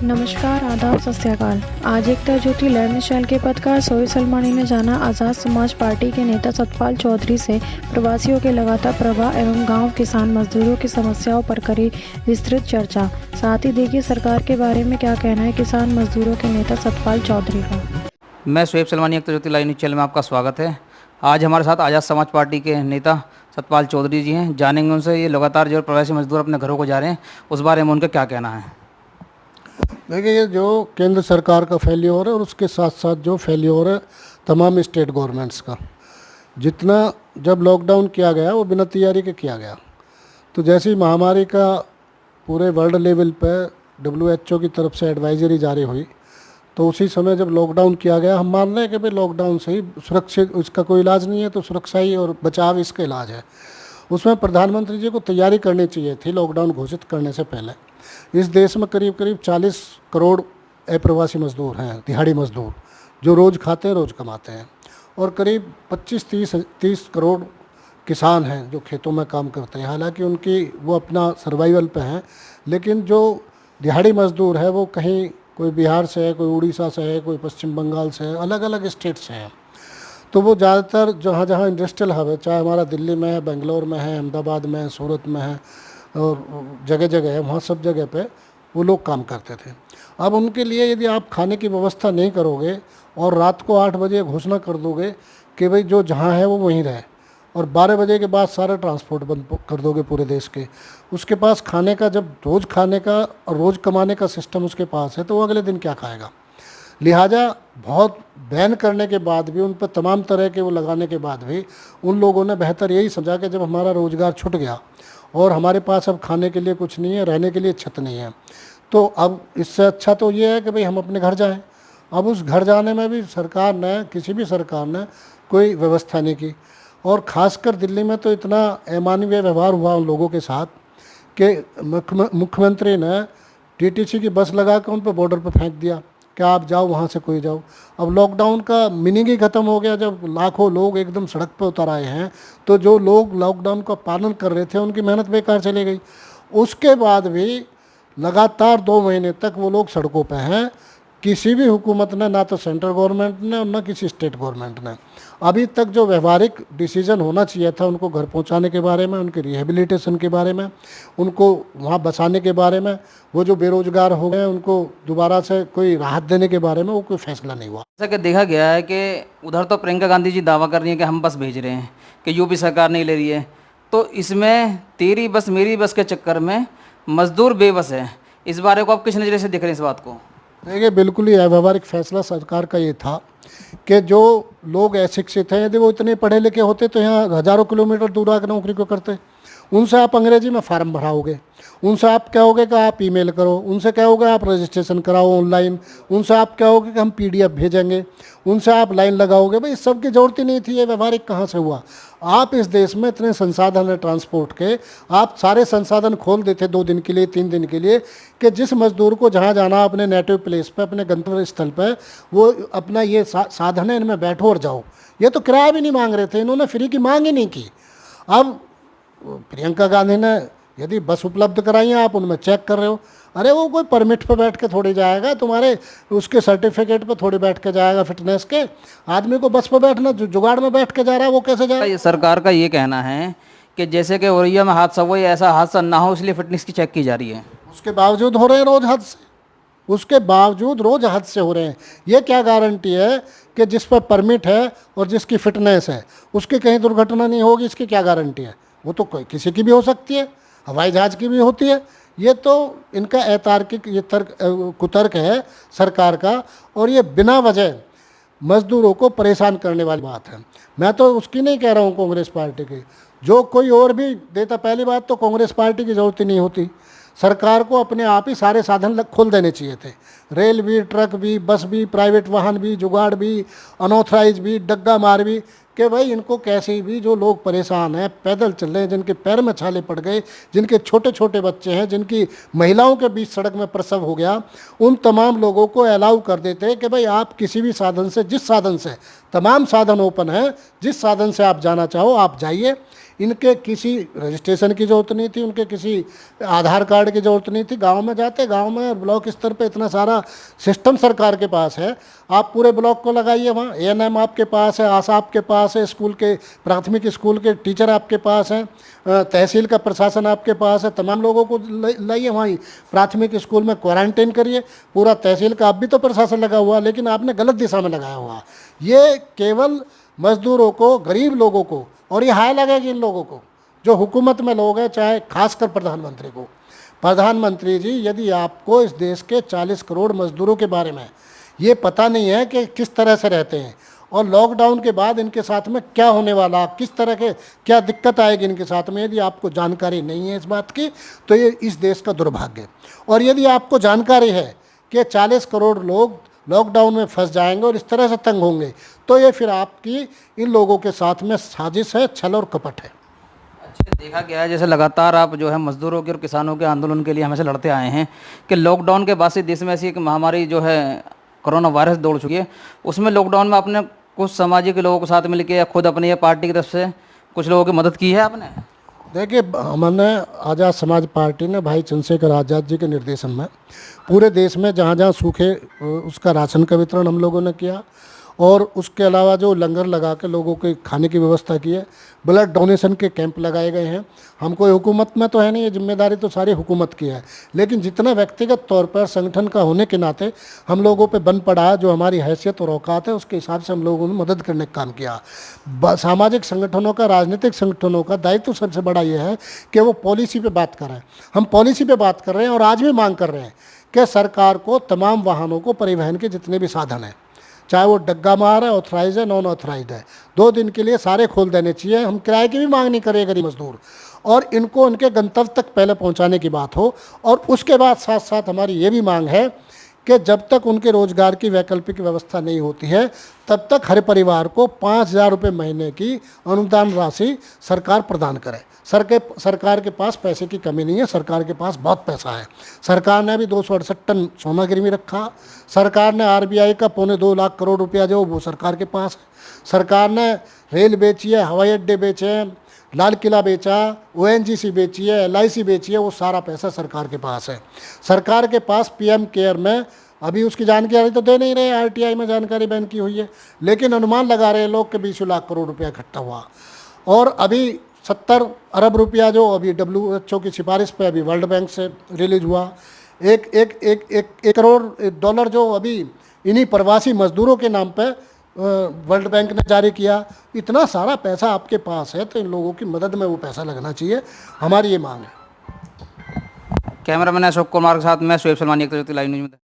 नमस्कार, आदाब, सत श्री अकाल। आज एकता ज्योति लर्न शैल के पत्रकार सोहेल सलमानी ने जाना आज़ाद समाज पार्टी के नेता सतपाल चौधरी से प्रवासियों के लगातार प्रवाह एवं गांव किसान मजदूरों की समस्याओं पर करी विस्तृत चर्चा। साथ ही देखिए सरकार के बारे में क्या कहना है किसान मजदूरों के नेता सतपाल चौधरी का। मैं सोहेल सलमानी एकता ज्योति लाइव न्यूज़ चैनल में आपका स्वागत है। आज हमारे साथ आज़ाद समाज पार्टी के नेता सतपाल चौधरी जी हैं। जानेंगे उनसे ये लगातार जो प्रवासी मजदूर अपने घरों को जा रहे हैं उस बारे में उनका क्या कहना है। देखिए, ये जो केंद्र सरकार का फेल्योर है और उसके साथ साथ जो फेल्योर है तमाम स्टेट गवर्नमेंट्स का, जितना जब लॉकडाउन किया गया वो बिना तैयारी के किया गया। तो जैसे ही महामारी का पूरे वर्ल्ड लेवल पे WHO की तरफ से एडवाइजरी जारी हुई, तो उसी समय जब लॉकडाउन किया गया, हम मान रहे हैं कि भाई लॉकडाउन से ही सुरक्षित, उसका कोई इलाज नहीं है, तो सुरक्षा ही और बचाव इसका इलाज है। उसमें प्रधानमंत्री जी को तैयारी करनी चाहिए थी लॉकडाउन घोषित करने से पहले। इस देश में करीब 40 करोड़ अप्रवासी मजदूर हैं, दिहाड़ी मजदूर, जो रोज़ खाते हैं रोज़ कमाते हैं, और करीब 25-30 करोड़ किसान हैं जो खेतों में काम करते हैं। हालांकि उनकी वो अपना सर्वाइवल पे हैं, लेकिन जो दिहाड़ी मजदूर है वो कहीं कोई बिहार से है, कोई उड़ीसा से है, कोई पश्चिम बंगाल से है, अलग अलग स्टेट से हैं। तो वो ज़्यादातर जहाँ जहाँ इंडस्ट्रियल हब है, चाहे हमारा दिल्ली में है, बेंगलोर में है, अहमदाबाद में है, सूरत में है और जगह जगह है, वहाँ सब जगह पे वो लोग काम करते थे। अब उनके लिए यदि आप खाने की व्यवस्था नहीं करोगे और रात को 8 बजे घोषणा कर दोगे कि भाई जो जहाँ है वो वहीं रहे, और 12 बजे के बाद सारा ट्रांसपोर्ट बंद कर दोगे पूरे देश के, उसके पास खाने का, जब रोज़ खाने का और रोज़ कमाने का सिस्टम उसके पास है, तो वो अगले दिन क्या खाएगा। लिहाजा बहुत बैन करने के बाद भी, उन पर तमाम तरह के वो लगाने के बाद भी, उन लोगों ने बेहतर यही समझा कि जब हमारा रोज़गार छूट गया और हमारे पास अब खाने के लिए कुछ नहीं है, रहने के लिए छत नहीं है, तो अब इससे अच्छा तो ये है कि भाई हम अपने घर जाएं। अब उस घर जाने में भी सरकार ने, किसी भी सरकार ने कोई व्यवस्था नहीं की, और ख़ासकर दिल्ली में तो इतना अमानवीय व्यवहार हुआ उन लोगों के साथ कि मुख्यमंत्री ने TTC की बस लगा कर उन पर बॉर्डर पर फेंक दिया कि आप जाओ, वहाँ से कोई जाओ। अब लॉकडाउन का मीनिंग ही ख़त्म हो गया। जब लाखों लोग एकदम सड़क पर उतर आए हैं, तो जो लोग लॉकडाउन का पालन कर रहे थे उनकी मेहनत बेकार चली गई। उसके बाद भी लगातार 2 महीने तक वो लोग सड़कों पर हैं। किसी भी हुकूमत ने, ना तो सेंट्रल गवर्नमेंट ने और ना किसी स्टेट गवर्नमेंट ने अभी तक जो व्यवहारिक डिसीजन होना चाहिए था उनको घर पहुंचाने के बारे में, उनके रिहेबिलिटेशन के बारे में, उनको वहां बसाने के बारे में, वो जो बेरोजगार हो गए उनको दोबारा से कोई राहत देने के बारे में, वो कोई फैसला नहीं हुआ। जैसा कि देखा गया है कि उधर तो प्रियंका गांधी जी दावा कर रही हैं कि हम बस भेज रहे हैं, कि यूपी सरकार नहीं ले रही है, तो इसमें तेरी बस मेरी बस के चक्कर में मजदूर बेबस है। इस बारे को आप किस नज़रिए से देख रहे हैं इस बात को? देखिए, बिल्कुल ही अव्यावहारिक फैसला सरकार का ये था कि जो लोग अशिक्षित हैं, यदि वो इतने पढ़े लिखे होते तो यहाँ हज़ारों किलोमीटर दूर आकर नौकरी को करते। उनसे आप अंग्रेजी में फार्म भराओगे, उनसे आप कहोगे कि आप ईमेल करो, उनसे कहोगे आप रजिस्ट्रेशन कराओ ऑनलाइन, उनसे आप कहोगे कि हम PDF भेजेंगे, उनसे आप लाइन लगाओगे। भाई इस सब की ज़रूरत ही नहीं थी। ये व्यवहारिक कहाँ से हुआ? आप इस देश में इतने संसाधन है ट्रांसपोर्ट के, आप सारे संसाधन खोल देते 2 दिन के लिए, 3 दिन के लिए, कि जिस मजदूर को जहाँ जाना अपने नेटिव प्लेस पे, अपने गंतव्य स्थल पे, वो अपना ये साधन है, इनमें बैठो और जाओ। ये तो किराया भी नहीं मांग रहे थे, इन्होंने फ्री की मांग ही नहीं की। अब प्रियंका गांधी ने यदि बस उपलब्ध कराई है, आप उनमें चेक कर रहे हो। अरे वो कोई परमिट पे बैठ के थोड़ी जाएगा, तुम्हारे उसके सर्टिफिकेट पे थोड़ी बैठ के जाएगा फिटनेस के। आदमी को बस पे बैठना, जो जुगाड़ में बैठ के जा रहा है वो कैसे जाएगा? ये सरकार का ये कहना है कि जैसे कि औरैया में हादसा हुआ, ऐसा हादसा ना हो इसलिए फिटनेस की चेक की जा रही है। उसके बावजूद हो रहे हैं रोज़ हादसे, उसके बावजूद रोज़ हादसे हो रहे हैं। ये क्या गारंटी है कि जिस पर परमिट है और जिसकी फिटनेस है उसकी कहीं दुर्घटना नहीं होगी? इसकी क्या गारंटी है? वो तो कोई किसी की भी हो सकती है, हवाई जहाज़ की भी होती है। ये तो इनका अतार्किक ये कुतर्क है सरकार का, और ये बिना वजह मजदूरों को परेशान करने वाली बात है। मैं तो उसकी नहीं कह रहा हूँ कांग्रेस पार्टी की, जो कोई और भी देता। पहली बात तो कांग्रेस पार्टी की ज़रूरत ही नहीं होती। सरकार को अपने आप ही सारे साधन खोल देने चाहिए थे, रेल भी, ट्रक भी, बस भी, प्राइवेट वाहन भी, जुगाड़ भी, अनऑथराइज भी, डग्गा मार भी, कि भाई इनको कैसे भी, जो लोग परेशान हैं, पैदल चल रहे हैं, जिनके पैर में छाले पड़ गए, जिनके छोटे छोटे बच्चे हैं, जिनकी महिलाओं के बीच सड़क में प्रसव हो गया, उन तमाम लोगों को अलाउ कर देते हैं कि भाई आप किसी भी साधन से, जिस साधन से, तमाम साधन ओपन हैं, जिस साधन से आप जाना चाहो आप जाइए। इनके किसी रजिस्ट्रेशन की ज़रूरत नहीं थी, उनके किसी आधार कार्ड की ज़रूरत नहीं थी। गांव में जाते, गांव में ब्लॉक स्तर पे इतना सारा सिस्टम सरकार के पास है, आप पूरे ब्लॉक को लगाइए वहाँ। एएनएम आपके पास है, आशा आपके पास है, स्कूल के प्राथमिक स्कूल के टीचर आपके पास हैं, तहसील का प्रशासन आपके पास है, तमाम लोगों को लाइए वहीं प्राथमिक स्कूल में क्वारंटाइन करिए। पूरा तहसील का आप भी तो प्रशासन लगा हुआ, लेकिन आपने गलत दिशा में लगाया हुआ। ये केवल मजदूरों को, गरीब लोगों को, और ये हाय लगेगी इन लोगों को जो हुकूमत में लोग हैं, चाहे खासकर प्रधानमंत्री को। प्रधानमंत्री जी, यदि आपको इस देश के 40 करोड़ मजदूरों के बारे में ये पता नहीं है कि किस तरह से रहते हैं और लॉकडाउन के बाद इनके साथ में क्या होने वाला, किस तरह के क्या दिक्कत आएगी इनके साथ में, यदि आपको जानकारी नहीं है इस बात की, तो ये इस देश का दुर्भाग्य है। और यदि आपको जानकारी है कि 40 करोड़ लोग लॉकडाउन में फंस जाएंगे और इस तरह से तंग होंगे, तो ये फिर आपकी इन लोगों के साथ में साजिश है, छल और कपट है। अच्छा, देखा गया है जैसे लगातार आप जो है मजदूरों के और किसानों के आंदोलन के लिए हमेशा लड़ते आए हैं कि लॉकडाउन के बाद से देश में ऐसी एक महामारी जो है कोरोना वायरस दौड़ चुकी है, उसमें लॉकडाउन में आपने कुछ सामाजिक लोगों के साथ मिलकर या खुद अपनी या पार्टी की तरफ से कुछ लोगों की मदद की है आपने? देखिए, हमने आज़ाद समाज पार्टी ने भाई चंद्रशेखर आज़ाद जी के निर्देशन में पूरे देश में जहाँ जहाँ सूखे उसका राशन का वितरण हम लोगों ने किया, और उसके अलावा जो लंगर लगा के लोगों के खाने की व्यवस्था की है, ब्लड डोनेशन के कैंप लगाए गए हैं। हमको हुकूमत में तो है नहीं, ये जिम्मेदारी तो सारी हुकूमत की है, लेकिन जितना व्यक्तिगत तौर पर संगठन का होने के नाते हम लोगों पे बन पड़ा है, जो हमारी हैसियत और औकात है उसके हिसाब से हम लोगों ने मदद करने का काम किया। सामाजिक संगठनों का, राजनीतिक संगठनों का दायित्व सबसे बड़ा ये है कि वो पॉलिसी पे बात करें। हम पॉलिसी पे बात कर रहे हैं और आज भी मांग कर रहे हैं कि सरकार को तमाम वाहनों को, परिवहन के जितने भी साधन हैं, चाहे वो डग्गा मार है, ऑथराइज है, नॉन ऑथराइज है, 2 दिन के लिए सारे खोल देने चाहिए। हम किराए की भी मांग नहीं करें गरीब मजदूर, और इनको उनके गंतव्य तक पहले पहुंचाने की बात हो। और उसके बाद साथ साथ हमारी ये भी मांग है कि जब तक उनके रोजगार की वैकल्पिक व्यवस्था नहीं होती है, तब तक हर परिवार को 5,000 रुपये महीने की अनुदान राशि सरकार प्रदान करे। सरकार के पास पैसे की कमी नहीं है, सरकार के पास बहुत पैसा है। सरकार ने अभी 268 टन सोना गिरवी रखा। सरकार ने आरबीआई का 2.25 लाख करोड़ रुपया जो वो सरकार के पास है। सरकार ने रेल बेची है, हवाई अड्डे बेचे हैं, लाल किला बेचा, ओएनजीसी बेची है, एलआईसी बेची है, वो सारा पैसा सरकार के पास है। सरकार के पास पीएम केयर में अभी उसकी जानकारी तो दे नहीं रहे, आरटीआई में जानकारी बैन की हुई है, लेकिन अनुमान लगा रहे हैं लोग कि 20 लाख करोड़ रुपया इकट्ठा हुआ। और अभी 70 अरब रुपया जो अभी WHO की सिफारिश पे अभी वर्ल्ड बैंक से रिलीज हुआ, एक करोड़ डॉलर जो अभी इन्हीं प्रवासी मजदूरों के नाम पे वर्ल्ड बैंक ने जारी किया। इतना सारा पैसा आपके पास है, तो इन लोगों की मदद में वो पैसा लगना चाहिए, हमारी ये मांग है। कैमरामैन अशोक कुमार के साथ मैं शोएब सलमानी, एक लाइव न्यूज में।